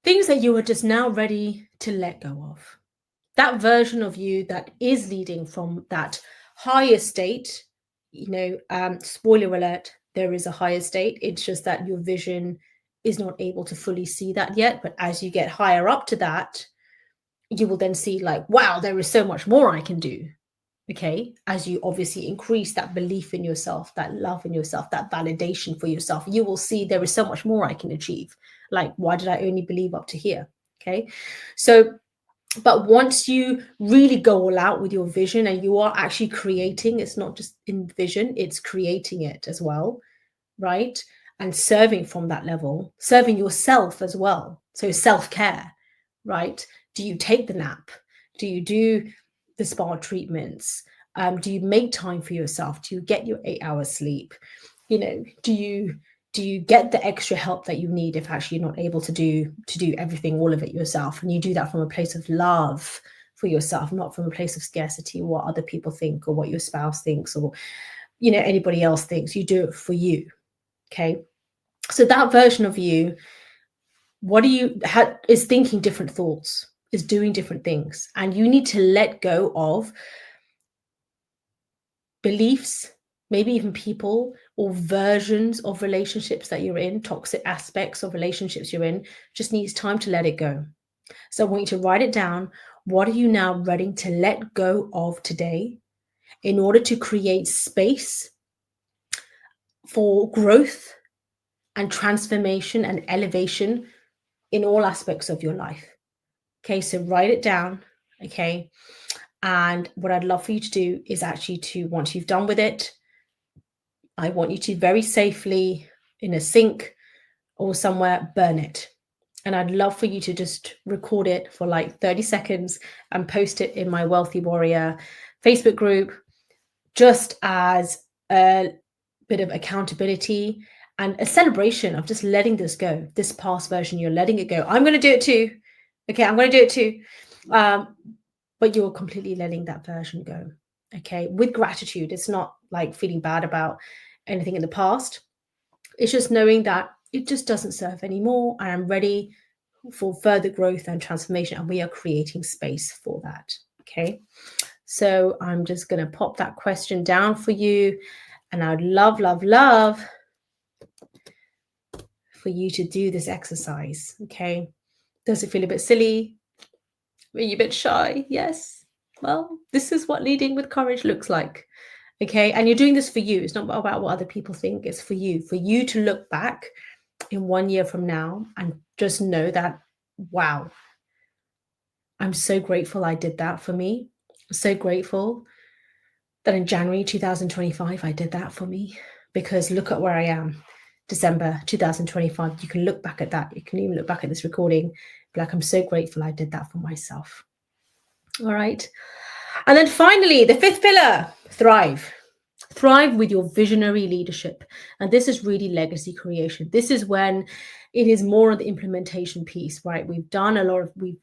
things that you are just now ready to let go of. That version of you that is leading from that higher state, spoiler alert, there is a higher state. It's just that your vision is not able to fully see that yet. But as you get higher up to that, you will then see like, wow, there is so much more I can do. Okay, as you obviously increase that belief in yourself, that love in yourself, that validation for yourself, you will see there is so much more I can achieve. Like, why did I only believe up to here? Okay, so but once you really go all out with your vision and you are actually creating, it's not just in vision, it's creating it as well, right? And serving from that level, serving yourself as well. So self-care, right? Do you take the nap? Do you do the spa treatments? Do you make time for yourself? Do you get your 8 hours sleep? Do you get the extra help that you need if actually you're not able to do everything, all of it yourself? And you do that from a place of love for yourself, not from a place of scarcity, what other people think or what your spouse thinks or anybody else thinks. You do it for you. Okay. So that version of you, is thinking different thoughts, is doing different things. And you need to let go of beliefs, maybe even people or versions of relationships that you're in, toxic aspects of relationships you're in. Just needs time to let it go. So I want you to write it down. What are you now ready to let go of today in order to create space for growth and transformation and elevation in all aspects of your life? Okay, so write it down. Okay. And what I'd love for you to do is actually once you've done with it, I want you to very safely in a sink or somewhere burn it. And I'd love for you to just record it for like 30 seconds and post it in my Wealthy Warrior Facebook group, just as a bit of accountability and a celebration of just letting this go. This past version, you're letting it go. I'm going to do it too. Okay, I'm going to do it too. But you're completely letting that version go. Okay, with gratitude. It's not like feeling bad about anything in the past. It's just knowing that it just doesn't serve anymore. And I'm ready for further growth and transformation. And we are creating space for that. Okay, so I'm just going to pop that question down for you. And I'd love, love, love for you to do this exercise. Okay, does it feel a bit silly? Are you a bit shy? Yes. Well, this is what leading with courage looks like. Okay. And you're doing this for you. It's not about what other people think. It's for you to look back in 1 year from now and just know that, wow, I'm so grateful I did that for me. I'm so grateful that in January 2025, I did that for me, because look at where I am. December 2025. You can look back at that. You can even look back at this recording, be like, I'm so grateful I did that for myself. All right. And then finally, the fifth pillar, thrive. Thrive with your visionary leadership. And this is really legacy creation. This is when it is more of the implementation piece, right? We've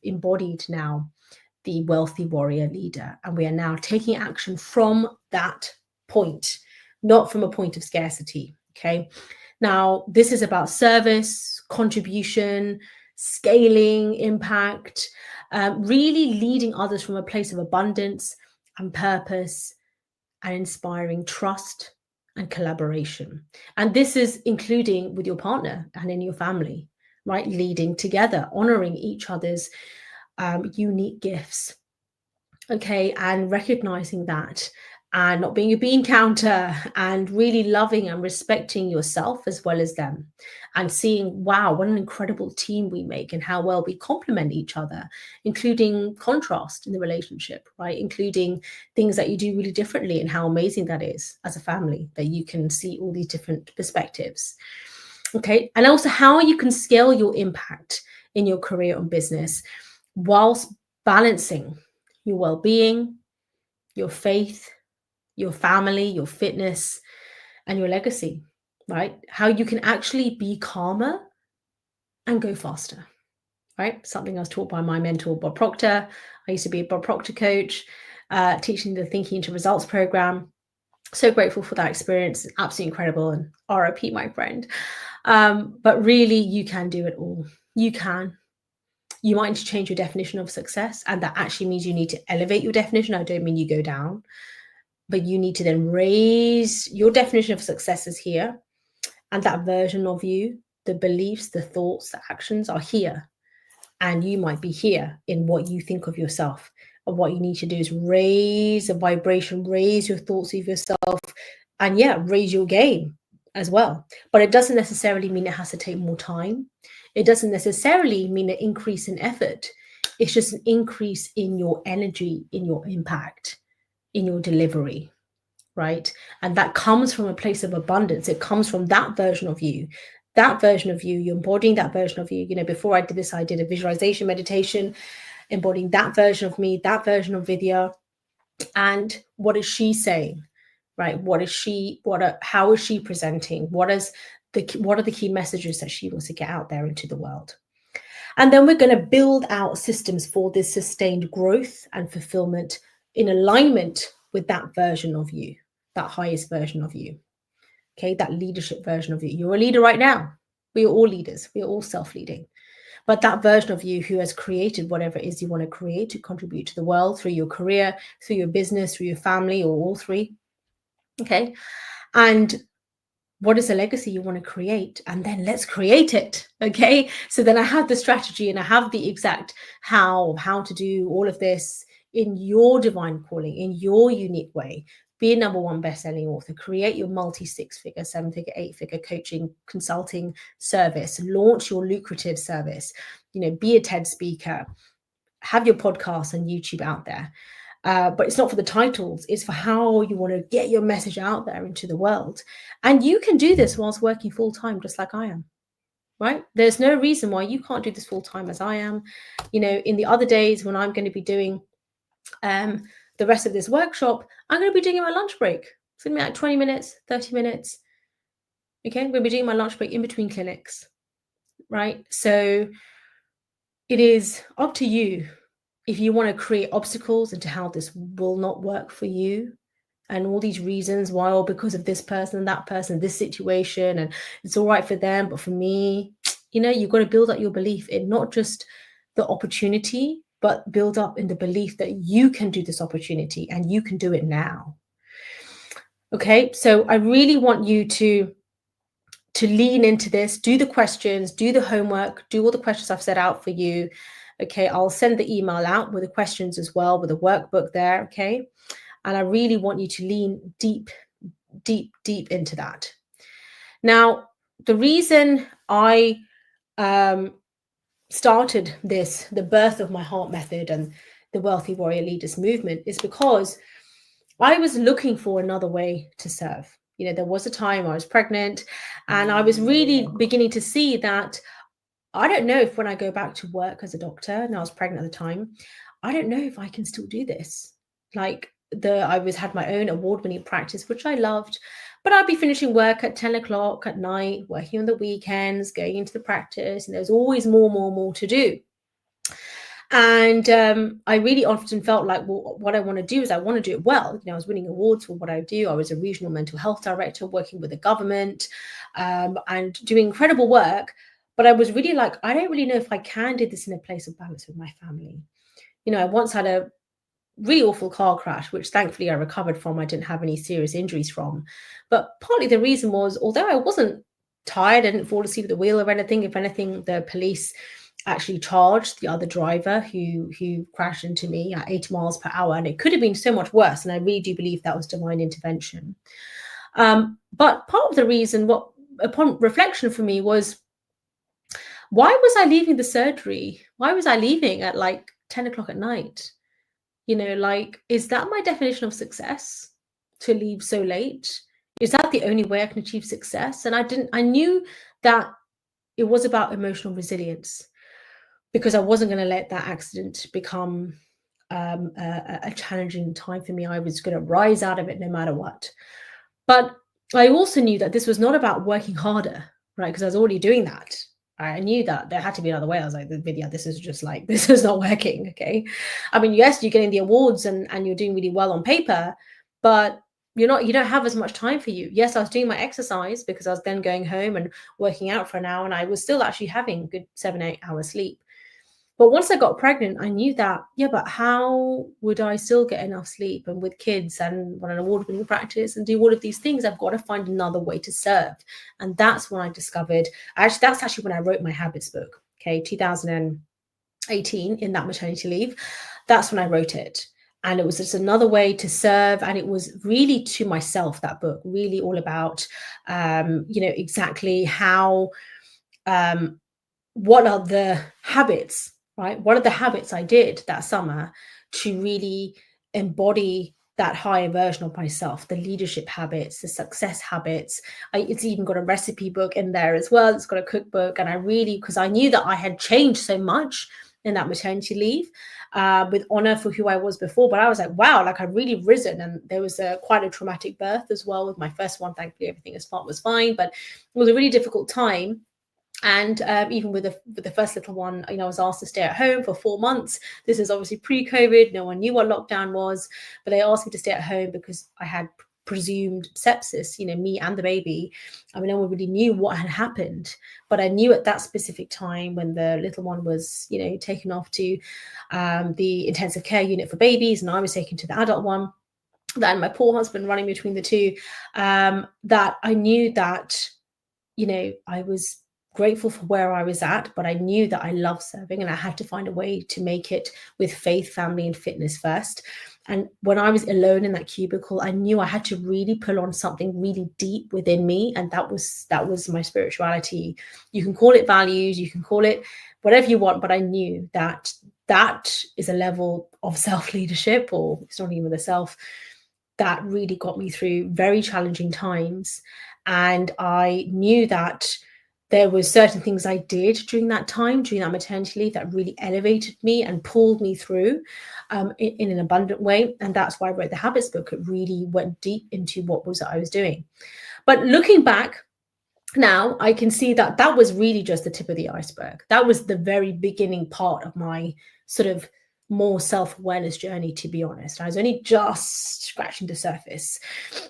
embodied now the wealthy warrior leader, and we are now taking action from that point, not from a point of scarcity. Okay. Now, this is about service, contribution, scaling, impact, really leading others from a place of abundance and purpose, and inspiring trust and collaboration. And this is including with your partner and in your family, right? Leading together, honoring each other's unique gifts. Okay. And recognizing that, and not being a bean counter, and really loving and respecting yourself as well as them, and seeing, wow, what an incredible team we make and how well we complement each other, including contrast in the relationship, right? Including things that you do really differently and how amazing that is as a family, that you can see all these different perspectives. Okay. And also how you can scale your impact in your career or business whilst balancing your well-being, your faith, your family, your fitness, and your legacy, right? How you can actually be calmer and go faster, right? Something I was taught by my mentor, Bob Proctor. I used to be a Bob Proctor coach, teaching the Thinking into Results program. So grateful for that experience. Absolutely incredible. And RIP, my friend. But really, you can do it all. You can. You might need to change your definition of success. And that actually means you need to elevate your definition. I don't mean you go down. But you need to then raise your definition of success is here. And that version of you, the beliefs, the thoughts, the actions are here. And you might be here in what you think of yourself. of what you need to do is raise the vibration, raise your thoughts of yourself, and yeah, raise your game as well. But it doesn't necessarily mean it has to take more time. It doesn't necessarily mean an increase in effort. It's just an increase in your energy, in your impact, in your delivery, right? And that comes from a place of abundance. It comes from that version of you. That version of you, you're embodying that version of you. You know, before I did this, I did a visualization meditation, embodying that version of me, that version of Vidya. And what is she saying, right? How is she presenting? What are the key messages that she wants to get out there into the world? And then we're going to build out systems for this sustained growth and fulfillment in alignment with that version of you, that highest version of you. Okay, that leadership version of you. You're a leader right now. We are all leaders. We are all self-leading. But that version of you who has created whatever it is you want to create to contribute to the world through your career, through your business, through your family, or all three. Okay. And what is the legacy you want to create? And then let's create it. Okay. So then I have the strategy and I have the exact how to do all of this in your divine calling, in your unique way. Be a #1 best-selling author, create your multi-6-figure, 7-figure, 8-figure coaching consulting service, launch your lucrative service, you know, be a TED speaker, have your podcast and YouTube out there. But it's not for the titles, it's for how you want to get your message out there into the world. And you can do this whilst working full-time, just like I am, right? There's no reason why you can't do this full-time as I am. You know, in the other days when I'm going to be doing the rest of this workshop, I'm going to be doing my lunch break. It's going to be like 20 minutes, 30 minutes. Okay, I'm going to be doing my lunch break in between clinics, right? So it is up to you if you want to create obstacles into how this will not work for you and all these reasons why, or because of this person, that person, this situation, and it's all right for them, but for me, you know, you've got to build up your belief in not just the opportunity, but build up in the belief that you can do this opportunity and you can do it now. Okay, so I really want you to lean into this, do the questions, do the homework, do all the questions I've set out for you. Okay, I'll send the email out with the questions as well, with a workbook there. Okay, and I really want you to lean deep, deep, deep into that. Now, the reason I started this, the birth of my heart method and the Wealthy Warrior Leaders movement, is because I was looking for another way to serve. You know, there was a time I was pregnant and I was really beginning to see that I don't know if when I go back to work as a doctor, and I was pregnant at the time, I don't know if I can still do this. Like I had my own award-winning practice, which I loved, but I'd be finishing work at 10 o'clock at night, working on the weekends, going into the practice, and there was always more to do. And I really often felt like, well, what I want to do is I want to do it well. You know, I was winning awards for what I do. I was a regional mental health director working with the government and doing incredible work. But I was really like, I don't really know if I can do this in a place of balance with my family. You know, I once had a really awful car crash, which thankfully I recovered from. I didn't have any serious injuries from. But partly the reason was, although I wasn't tired, I didn't fall asleep at the wheel or anything. If anything, the police actually charged the other driver who crashed into me at 80 miles per hour. And it could have been so much worse. And I really do believe that was divine intervention. But part of the reason, upon reflection for me, was, why was I leaving the surgery? Why was I leaving at like 10 o'clock at night? You know, like, is that my definition of success, to leave so late? Is that the only way I can achieve success? And I knew that it was about emotional resilience, because I wasn't going to let that accident become a challenging time for me. I was going to rise out of it no matter what. But I also knew that this was not about working harder, right? Because I was already doing that. I knew that there had to be another way. I was like, Vidya, this is not working. Okay. I mean, yes, you're getting the awards and you're doing really well on paper, but you don't have as much time for you. Yes, I was doing my exercise because I was then going home and working out for an hour, and I was still actually having good 7-8 hours sleep. But once I got pregnant, I knew that, yeah, but how would I still get enough sleep, and with kids and run an award-winning practice and do all of these things? I've got to find another way to serve. And that's when I discovered, that's actually when I wrote my habits book, okay, 2000. 18 in that maternity leave, that's when I wrote it. And it was just another way to serve. And it was really to myself, that book, really all about, exactly how, what are the habits, right? What are the habits I did that summer to really embody that higher version of myself, the leadership habits, the success habits. It's even got a recipe book in there as well. It's got a cookbook. And I really, because I knew that I had changed so much in that maternity leave, with honor for who I was before. But I was like, wow, like I've really risen. And there was quite a traumatic birth as well with my first one. Thankfully, everything was fine, but it was a really difficult time. And even with the first little one, I was asked to stay at home for 4 months. This is obviously pre-COVID. No one knew what lockdown was, but they asked me to stay at home because I had presumed sepsis, me and the baby. I mean, no one really knew what had happened, but I knew at that specific time when the little one was, taken off to the intensive care unit for babies, and I was taken to the adult one, that my poor husband running between the two, that I knew that, I was grateful for where I was at, but I knew that I love serving and I had to find a way to make it with faith, family, and fitness first. And when I was alone in that cubicle, I knew I had to really pull on something really deep within me. And that was my spirituality. You can call it values, you can call it whatever you want, but I knew that that is a level of self-leadership, or it's not even the self, that really got me through very challenging times. And I knew that there were certain things I did during that time, during that maternity leave, that really elevated me and pulled me through in an abundant way. And that's why I wrote the Habits book. It really went deep into what was I was doing. But looking back now, I can see that that was really just the tip of the iceberg. That was the very beginning part of my sort of more self-awareness journey, to be honest. I was only just scratching the surface.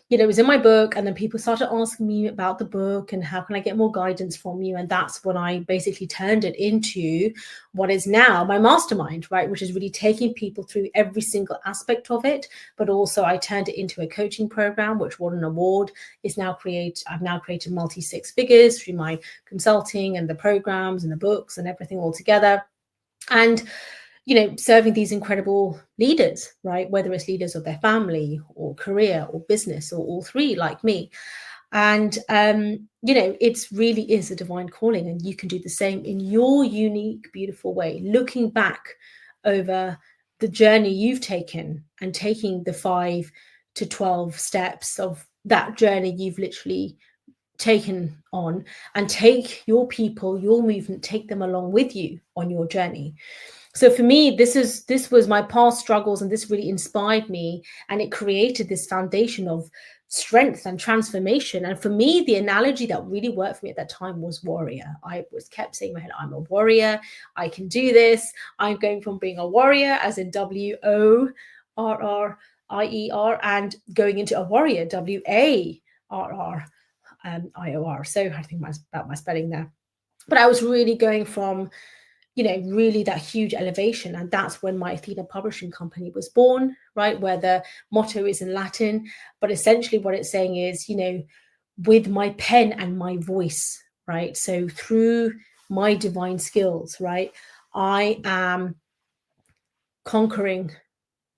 It was in my book, and then people started asking me about the book and how can I get more guidance from you. And that's when I basically turned it into what is now my mastermind, right? Which is really taking people through every single aspect of it. But also I turned it into a coaching program, which won an award. I've now created multi six figures through my consulting and the programs and the books and everything all together. And serving these incredible leaders, right? Whether it's leaders of their family or career or business or all three, like me. And, it's really is a divine calling, and you can do the same in your unique, beautiful way, looking back over the journey you've taken and taking the 5 to 12 steps of that journey you've literally taken on, and take your people, your movement, take them along with you on your journey. So for me, this was my past struggles, and this really inspired me, and it created this foundation of strength and transformation. And for me, the analogy that really worked for me at that time was warrior. I was kept saying in my head, I'm a warrior. I can do this. I'm going from being a warrior, as in WORRIER, and going into a warrior, WARRIOR. So I think about my spelling there. But I was really going from really that huge elevation. And that's when my Athena Publishing Company was born, right? Where the motto is in Latin, but essentially what it's saying is, with my pen and my voice, right? So through my divine skills, right? I am conquering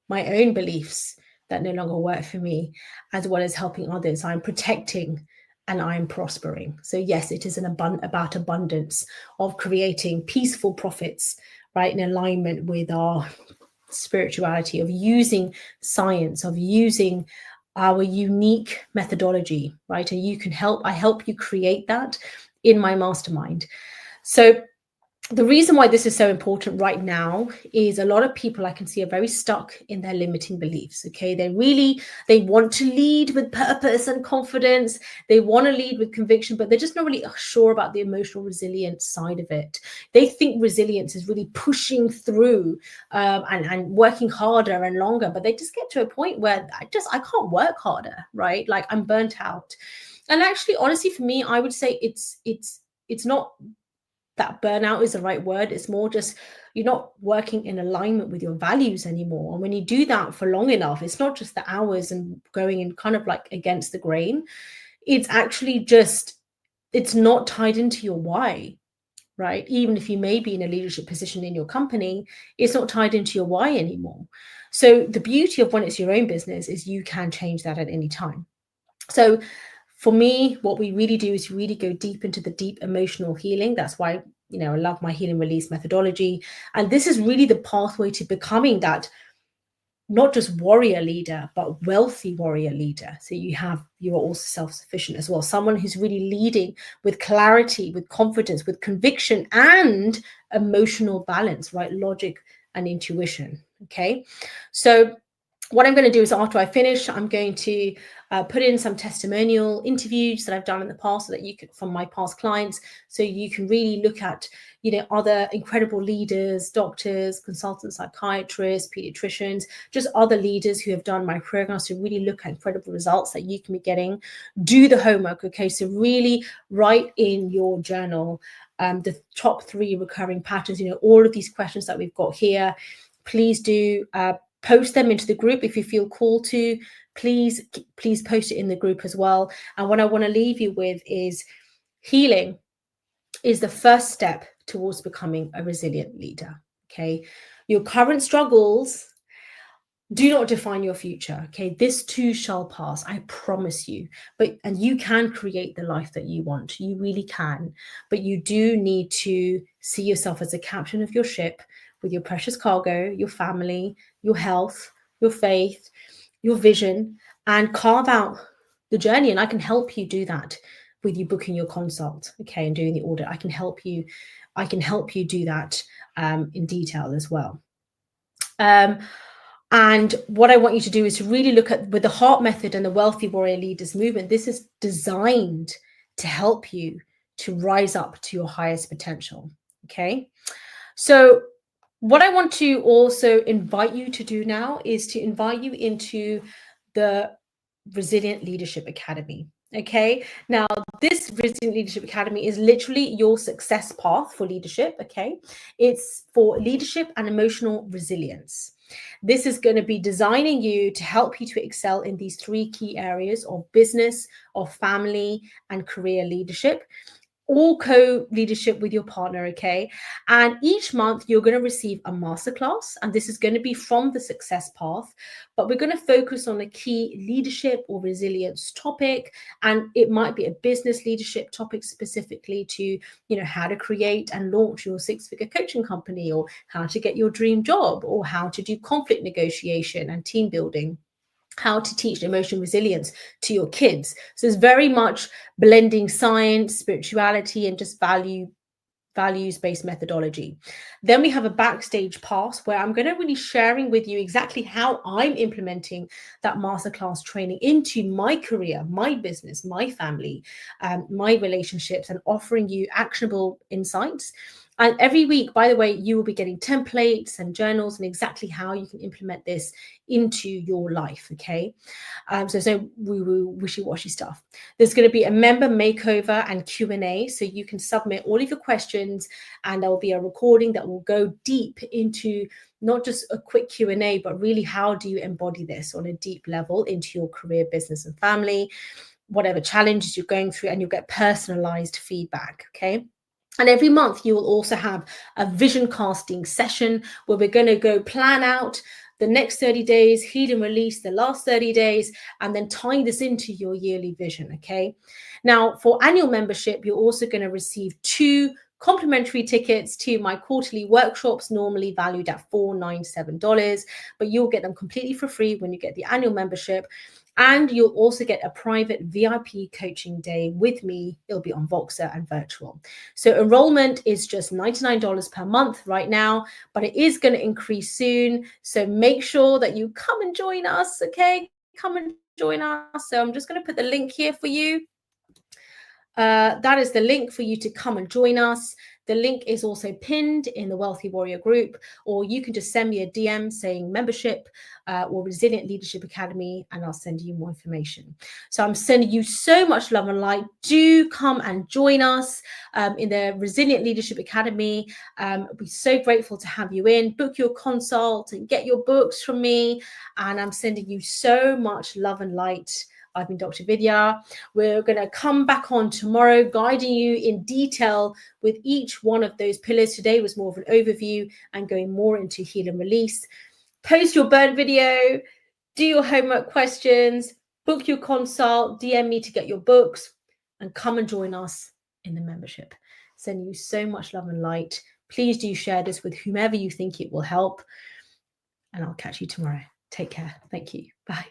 my own beliefs that no longer work for me, as well as helping others. I'm protecting and I'm prospering. So yes, it is about abundance, of creating peaceful profits, right, in alignment with our spirituality, of using science, of using our unique methodology, right? And I help you create that in my mastermind. So the reason why this is so important right now is a lot of people I can see are very stuck in their limiting beliefs. Okay. They want to lead with purpose and confidence. They want to lead with conviction, but they're just not really sure about the emotional resilience side of it. They think resilience is really pushing through and working harder and longer, but they just get to a point where I can't work harder, right? Like I'm burnt out. And actually, honestly, for me, I would say it's not that burnout is the right word. It's more just you're not working in alignment with your values anymore. And when you do that for long enough, it's not just the hours and going in kind of like against the grain. It's actually just, it's not tied into your why, right? Even if you may be in a leadership position in your company, it's not tied into your why anymore. So the beauty of when it's your own business is you can change that at any time. So for me, what we really do is really go deep into the deep emotional healing. That's why, I love my healing release methodology. And this is really the pathway to becoming that not just warrior leader, but wealthy warrior leader. So you are also self-sufficient as well. Someone who's really leading with clarity, with confidence, with conviction and emotional balance, right? Logic and intuition. Okay. So what I'm going to do is after I finish, I'm going to put in some testimonial interviews that I've done in the past so that you can, from my past clients, so you can really look at, other incredible leaders, doctors, consultants, psychiatrists, pediatricians, just other leaders who have done my program. So really look at incredible results that you can be getting. Do the homework, okay? So really write in your journal the top 3 recurring patterns, all of these questions that we've got here. Please do post them into the group if you feel called to. Please post it in the group as well. And what I want to leave you with is healing is the first step towards becoming a resilient leader. Okay. Your current struggles do not define your future. Okay. This too shall pass. I promise you. And you can create the life that you want. You really can. But you do need to see yourself as a captain of your ship with your precious cargo, your family, your health, your faith, your vision, and carve out the journey. And I can help you do that with you booking your consult, okay, and doing the audit. I can help you do that in detail as well. And what I want you to do is to really look at, with the Heart Method and the Wealthy Warrior Leaders Movement, this is designed to help you to rise up to your highest potential, okay? So what I want to also invite you to do now is to invite you into the Resilient Leadership Academy. Okay, now this Resilient Leadership Academy is literally your success path for leadership. Okay, it's for leadership and emotional resilience. This is going to be designing you to help you to excel in these 3 key areas of business, of family, and career leadership. All co-leadership with your partner, okay? And each month you're going to receive a masterclass, and this is going to be from the Success Path, but we're going to focus on a key leadership or resilience topic, and it might be a business leadership topic specifically to, how to create and launch your 6-figure coaching company, or how to get your dream job, or how to do conflict negotiation and team building, how to teach emotional resilience to your kids. So it's very much blending science, spirituality, and just values-based methodology. Then we have a backstage pass where I'm going to really sharing with you exactly how I'm implementing that masterclass training into my career, my business, my family, my relationships, and offering you actionable insights. And every week, by the way, you will be getting templates and journals and exactly how you can implement this into your life, okay? So woo-woo, wishy-washy stuff. There's going to be a member makeover and Q&A, so you can submit all of your questions, and there will be a recording that will go deep into not just a quick Q&A, but really how do you embody this on a deep level into your career, business, and family, whatever challenges you're going through, and you'll get personalized feedback, okay? And every month you will also have a vision casting session where we're going to go plan out the next 30 days, heal and release the last 30 days, and then tying this into your yearly vision, okay? Now, for annual membership, you're also going to receive 2 complimentary tickets to my quarterly workshops, normally valued at $497, but you'll get them completely for free when you get the annual membership. And you'll also get a private VIP coaching day with me. It'll be on Voxer and virtual. So enrollment is just $99 per month right now, but it is going to increase soon. So make sure that you come and join us, okay? Come and join us. So I'm just going to put the link here for you. That is the link for you to come and join us. The link is also pinned in the Wealthy Warrior group, or you can just send me a DM saying membership or Resilient Leadership Academy, and I'll send you more information. So I'm sending you so much love and light. Do come and join us in the Resilient Leadership Academy. I'll be so grateful to have you in. Book your consult and get your books from me. And I'm sending you so much love and light. I've been Dr. Vidya. We're going to come back on tomorrow, guiding you in detail with each one of those pillars. Today was more of an overview and going more into heal and release. Post your burn video, do your homework questions, book your consult, DM me to get your books, and come and join us in the membership. Sending you so much love and light. Please do share this with whomever you think it will help. And I'll catch you tomorrow. Take care. Thank you. Bye.